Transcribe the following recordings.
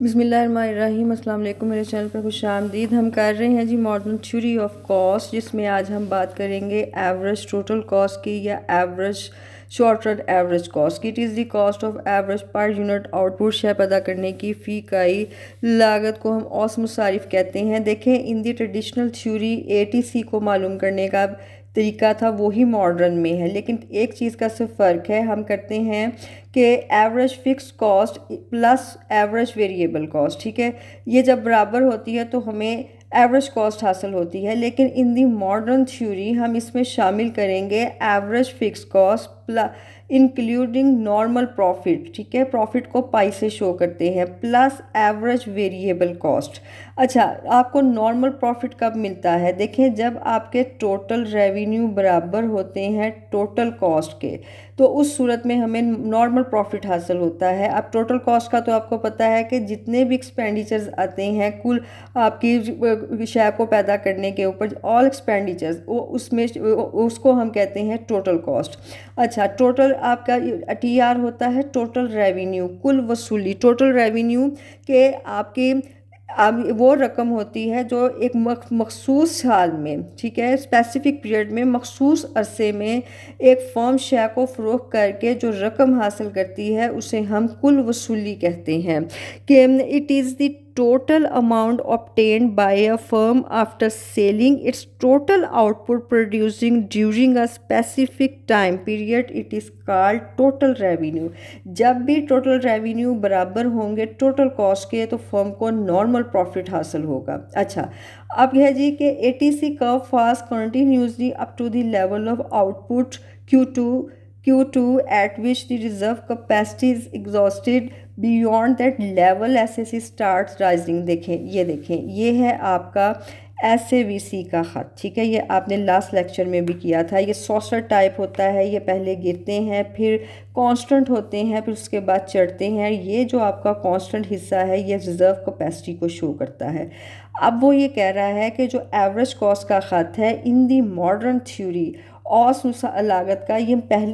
बिस्मिल्लाहिर्रहमानिर्रहीम। अस्सलाम वालेकुम। मेरे चैनल पर खुशामदीद। हम कर रहे हैं जी मॉडर्न थ्योरी ऑफ कॉस्ट, जिसमें आज हम बात करेंगे एवरेज टोटल कॉस्ट की या average short run average cost की। It is the cost of average per unit output शय पैदा करने की फ़ी इकाई लागत को हम औस मुसारिफ कहते हैं। देखें, इन दी ट्रेडिशनल थ्योरी ATC को मालूम करने का तरीका था वही मॉडर्न में है, लेकिन एक चीज़ का सिर्फ फ़र्क है। हम करते हैं कि average fix cost plus average variable cost, ठीक है, ये जब बराबर होती है तो हमें एवरेज कॉस्ट हासिल होती है। लेकिन इन दी मॉडर्न थ्योरी हम इसमें शामिल करेंगे average fix cost plus including normal profit, ठीक है, प्रॉफिट को पाई से शो करते हैं, प्लस एवरेज वेरिएबल कॉस्ट। अच्छा, आपको नॉर्मल प्रॉफिट कब मिलता है? देखें, जब आपके टोटल रेवेन्यू बराबर होते हैं टोटल कॉस्ट के, तो उस सूरत में हमें नॉर्मल प्रॉफिट हासिल होता है। अब टोटल कॉस्ट का तो आपको पता है कि जितने भी एक्सपेंडिचर्स आते हैं कुल आपकी शय को पैदा करने के ऊपर, ऑल एक्सपेंडिचर्स, वो उसमें उसको हम कहते हैं टोटल कॉस्ट। अच्छा, टोटल आपका TR होता है टोटल रेवेन्यू, कुल वसूली। टोटल रेवेन्यू के आपके अब वो रकम होती है जो एक मखसूस साल में, ठीक है, स्पेसिफिक पीरियड में, मखसूस अरसे में एक फर्म शय को फ़रोख्त करके जो रकम हासिल करती है उसे हम कुल वसूली कहते हैं। कि it is the total amount obtained by a firm after selling its total output producing during a specific time period, it is called total revenue। जब भी टोटल रेवेन्यू बराबर होंगे टोटल कॉस्ट के तो फर्म को नॉर्मल प्रॉफिट हासिल होगा। अच्छा, अब यह जी कि ATC कर्व फास्ट continuously up to the level of output Q2 at which the reserve capacity is exhausted, beyond that level SAC start rising. देखें ये है आपका SAVC का ख़त, ठीक है, ये आपने लास्ट लेक्चर में भी किया था। ये सॉसर टाइप होता है, ये पहले गिरते हैं फिर कांस्टेंट होते हैं फिर उसके बाद चढ़ते हैं। ये जो आपका कांस्टेंट हिस्सा है ये रिज़र्व कैपेसिटी को शो करता है। अब वो ये कह रहा है कि जो एवरेज कॉस्ट का ख़त है इन दी मॉडर्न थ्योरी औस लागत का, ये पहले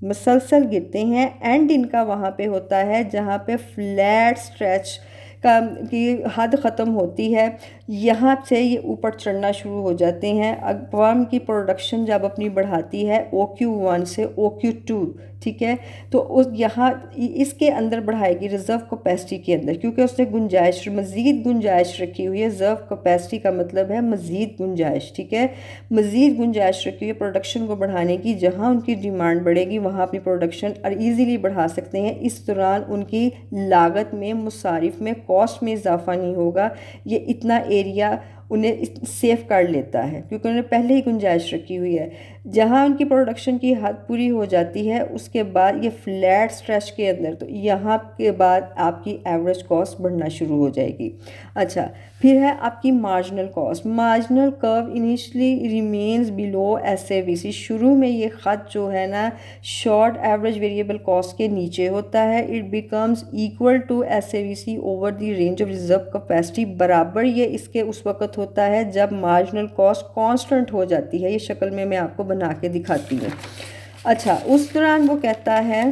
मुसलसल गिरते हैं एंड इनका वहाँ पे होता है जहाँ पे फ्लैट स्ट्रेच का की हद ख़त्म होती है, यहाँ से ये ऊपर चढ़ना शुरू हो जाते हैं। फर्म की प्रोडक्शन जब अपनी बढ़ाती है OQ1 से OQ2, ठीक है, तो उस यहाँ इसके अंदर बढ़ाएगी रिज़र्व कैपेसिटी के अंदर, क्योंकि उसने गुंजाइश, मज़ीद गुंजाइश रखी हुई है। रिज़र्व कैपेसिटी का मतलब है मज़ीद गुंजाइश, ठीक है, मज़ीद गुंजाइश रखी हुई है प्रोडक्शन को बढ़ाने की। जहाँ उनकी डिमांड बढ़ेगी वहाँ अपनी प्रोडक्शन और ईज़िली बढ़ा सकते हैं। इस दौरान उनकी लागत में, मुसारिफ में, कॉस्ट में इजाफा नहीं होगा। ये इतना एरिया उन्हें सेफ कर लेता है क्योंकि उन्होंने पहले ही गुंजाइश रखी हुई है। जहाँ उनकी प्रोडक्शन की हद पूरी हो जाती है उसके बाद ये फ्लैट स्ट्रेच के अंदर, तो यहाँ के बाद आपकी एवरेज कॉस्ट बढ़ना शुरू हो जाएगी। अच्छा, फिर है आपकी marginal cost. Marginal curve initially remains below SAVC। शुरू में ये ख़त जो है ना शॉर्ट एवरेज वेरिएबल कॉस्ट के नीचे होता है। It becomes equal to SAVC over the range of reserve capacity. बराबर ये इसके उस वक्त होता है जब मार्जिनल कॉस्ट कांस्टेंट हो जाती है। ये शक्ल में मैं आपको बना के दिखाती हूँ। अच्छा, उस दौरान वो कहता है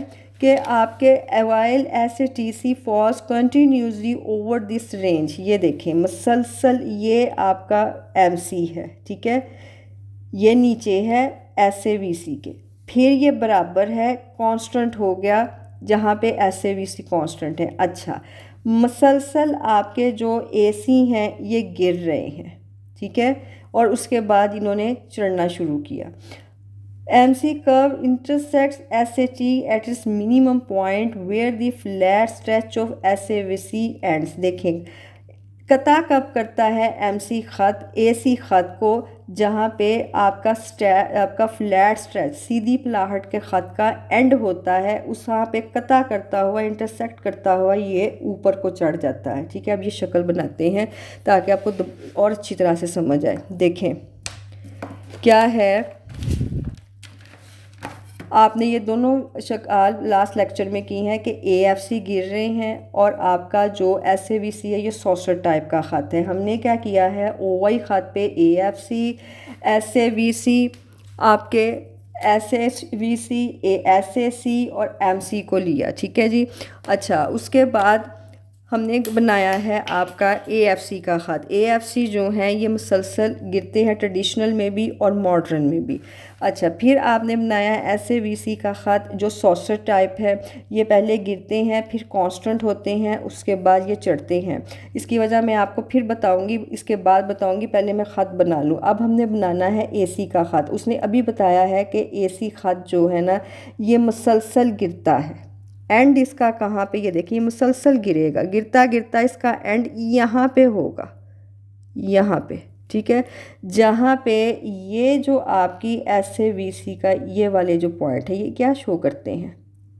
कि आपके अवाइल SATC falls continuously over this range. ये देखें मुसलसल, ये आपका MC है, ठीक है, ये नीचे है SAVC के, फिर ये बराबर है कांस्टेंट हो गया जहाँ पे SAVC कांस्टेंट है। अच्छा, मुसलसल आपके जो AC हैं ये गिर रहे हैं, ठीक है, और उसके बाद इन्होंने चढ़ना शुरू किया। MC curve intersects SAT at its minimum point where the flat stretch of SAVC ends। देखें, कता कब करता है MC ख़त AC ख़त को, जहाँ पे आपका फ्लैट स्ट्रेच, सीधी पलाहट के ख़त का एंड होता है, उस वहाँ पे कता करता हुआ, इंटरसेक्ट करता हुआ ये ऊपर को चढ़ जाता है। ठीक है, अब ये शक्ल बनाते हैं ताकि आपको और अच्छी तरह से समझ आए। देखें क्या है, आपने ये दोनों शक्ल लास्ट लेक्चर में की हैं कि AFC गिर रहे हैं और आपका जो SAVC है ये सॉसर टाइप का ख़त है। हमने क्या किया है, OY ख़त पे AFC, SAVC, आपके SAVC, SAC और MC को लिया, ठीक है जी। अच्छा, उसके बाद हमने बनाया है आपका AFC का ख़त। AFC जो है ये मुसलसल गिरते हैं ट्रेडिशनल में भी और मॉडर्न में भी। अच्छा, फिर आपने बनाया है SAVC का ख़त जो सॉसर टाइप है। ये पहले गिरते हैं, फिर कांस्टेंट होते हैं, उसके बाद ये चढ़ते हैं। इसकी वजह मैं आपको फिर बताऊंगी, इसके बाद बताऊंगी, पहले मैं ख़त बना लूँ। अब हमने बनाना है AC का ख़त। उसने अभी बताया है कि AC ख़त जो है ना ये मुसलसल गिरता है। एंड इसका कहाँ पे, ये देखिए मुसलसल गिरेगा, गिरता गिरता इसका एंड यहाँ पे होगा, यहाँ पे, ठीक है। जहाँ पे ये जो आपकी SAVC का ये वाले जो पॉइंट है ये क्या शो करते हैं,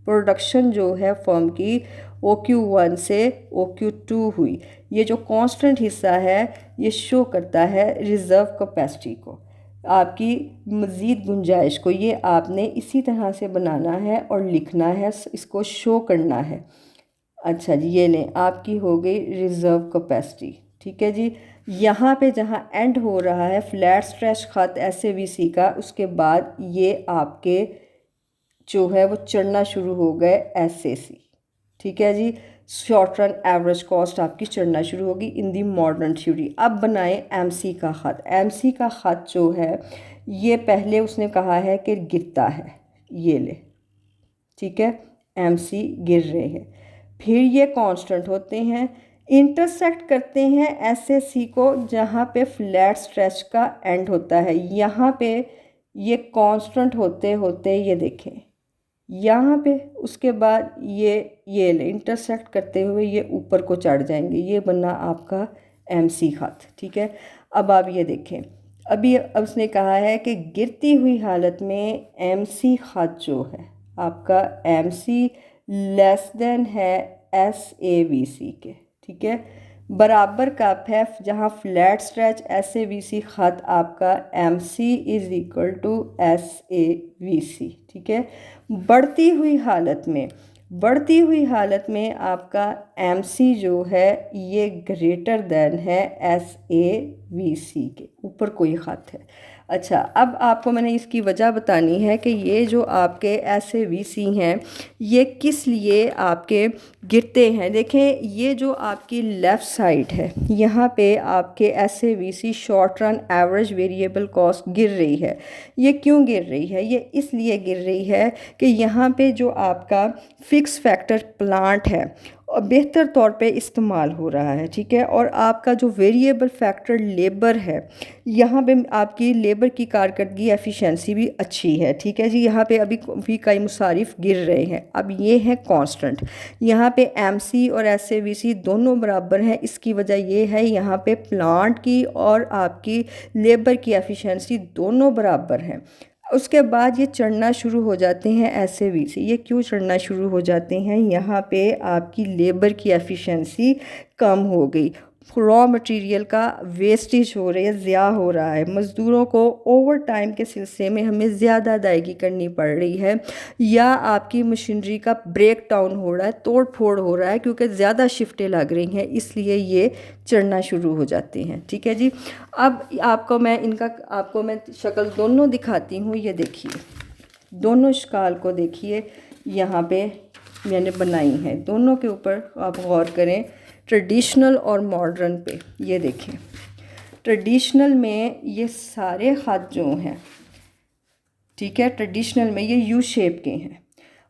प्रोडक्शन जो है फर्म की OQ1 से OQ2 हुई। ये जो कांस्टेंट हिस्सा है ये शो करता है रिज़र्व कैपेसिटी को, आपकी मज़ीद गुंजाइश को। ये आपने इसी तरह से बनाना है और लिखना है, इसको शो करना है। अच्छा जी, ये लें, आपकी हो गई रिज़र्व कैपेसिटी, ठीक है जी। यहाँ पे जहाँ एंड हो रहा है फ्लैट स्ट्रेच ख़त SAVC का, उसके बाद ये आपके जो है वो चढ़ना शुरू हो गए SAC, ठीक है जी। शॉर्ट रन एवरेज कॉस्ट आपकी चढ़ना शुरू होगी इन दी मॉडर्न थ्योरी। अब बनाए MC का ख़त। MC का ख़त जो है ये पहले उसने कहा है कि गिरता है, ये ले, ठीक है, MC गिर रहे हैं, फिर ये कांस्टेंट होते हैं, इंटरसेक्ट करते हैं SAC को जहाँ पे फ्लैट स्ट्रेच का एंड होता है। यहाँ पे ये कांस्टेंट होते होते ये देखें यहाँ पे, उसके बाद ये इंटरसेक्ट करते हुए ये ऊपर को चढ़ जाएंगे। ये बनना आपका MC ख़त, ठीक है। अब आप ये देखें, अब उसने कहा है कि गिरती हुई हालत में MC ख़त जो है आपका MC लेस देन है SAVC के, ठीक है, बराबर कप है जहाँ फ्लैट स्ट्रेच SAVC ख़त आपका MC is equal to SAVC, ठीक है। बढ़ती हुई हालत में आपका MC जो है ये ग्रेटर देन है SAVC के, ऊपर कोई ख़त है। अच्छा, अब आपको मैंने इसकी वजह बतानी है कि ये जो आपके SAVC हैं ये किस लिए आपके गिरते हैं। देखें, ये जो आपकी लेफ़्ट साइड है यहाँ पे आपके SAVC short run average variable cost गिर रही है। ये क्यों गिर रही है? ये इसलिए गिर रही है कि यहाँ पे जो आपका फिक्स फैक्टर प्लांट है और बेहतर तौर पे इस्तेमाल हो रहा है, ठीक है। और आपका जो वेरिएबल फैक्टर लेबर है, यहाँ पे आपकी लेबर की कारकर्दगी एफिशिएंसी भी अच्छी है, ठीक है जी। यहाँ पे अभी भी कई मुसारिफ गिर रहे हैं। अब ये है कांस्टेंट, यहाँ पे MC और SAVC दोनों बराबर हैं। इसकी वजह ये है यहाँ पे प्लांट की और आपकी लेबर की एफिशिएंसी दोनों बराबर हैं। उसके बाद ये चढ़ना शुरू हो जाते हैं SAVC। ये क्यों चढ़ना शुरू हो जाते हैं? यहाँ पे आपकी लेबर की एफिशिएंसी कम हो गई, रॉ मटेरियल का वेस्टेज हो रही है, ज़्या हो रहा है, मज़दूरों को ओवर टाइम के सिलसिले में हमें ज़्यादा अदायगी करनी पड़ रही है, या आपकी मशीनरी का ब्रेक डाउन हो रहा है, तोड़ फोड़ हो रहा है क्योंकि ज़्यादा शिफ्टें लग रही हैं, इसलिए ये चढ़ना शुरू हो जाते हैं, ठीक है जी। अब आपको मैं शक्ल दोनों दिखाती हूँ। ये देखिए, दोनों शक्ल को देखिए, यहाँ पे मैंने बनाई है, दोनों के ऊपर आप गौर करें, ट्रेडिशनल और मॉडर्न पे। ये देखें, ट्रेडिशनल में ये सारे ख़त जो हैं, ठीक है, ट्रेडिशनल में ये यू शेप के हैं।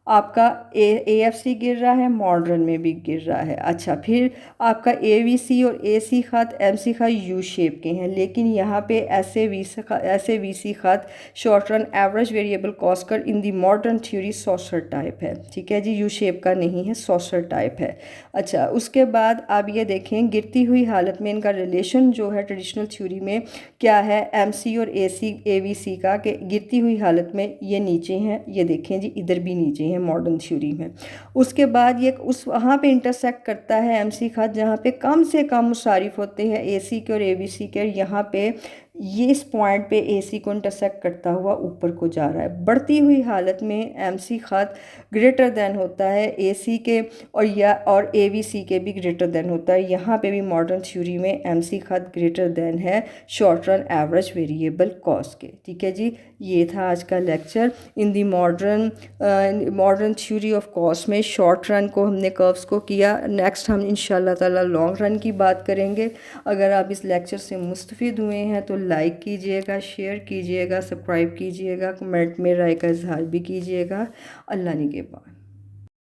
आपका AFC गिर रहा है, मॉडर्न में भी गिर रहा है। अच्छा, फिर आपका AVC और AC ख़त MC ख़त यू शेप के हैं, लेकिन यहाँ पे SAVC ख़त short run average variable cost कर in the modern theory saucer type है, ठीक है जी, यू शेप का नहीं है, सॉसर टाइप है। अच्छा, उसके बाद आप ये देखें, गिरती हुई हालत में इनका रिलेशन जो है ट्रेडिशनल थ्योरी में क्या है, MC और AVC का, कि गिरती हुई हालत में ये नीचे हैं, ये देखें जी, इधर भी नीचे हैं मॉडर्न थ्योरी में। उसके बाद ये वहाँ पे इंटरसेक्ट करता है MC ख़त जहाँ पे कम से कम मुसारिफ होते हैं AC के और AVC के, यहाँ पे ये इस पॉइंट पे AC को इंटरसेक्ट करता हुआ ऊपर को जा रहा है। बढ़ती हुई हालत में MC ख़त ग्रेटर देन होता है AC के और AVC के भी ग्रेटर देन होता है। यहाँ पे भी मॉडर्न थ्योरी में MC ख़त ग्रेटर देन है short run average variable cost के। ठीक है जी, ये था आज का lecture. In the modern theory of cost में शॉर्ट रन को हमने कर्व्स को किया। नेक्स्ट हम इंशाल्लाह ताला लॉन्ग रन की बात करेंगे। अगर आप इस लेक्चर से मुस्तफ़िद हुए हैं तो लाइक कीजिएगा, शेयर कीजिएगा, सब्सक्राइब कीजिएगा, कमेंट में राय का इजहार भी कीजिएगा। अल्लाह निगहबान।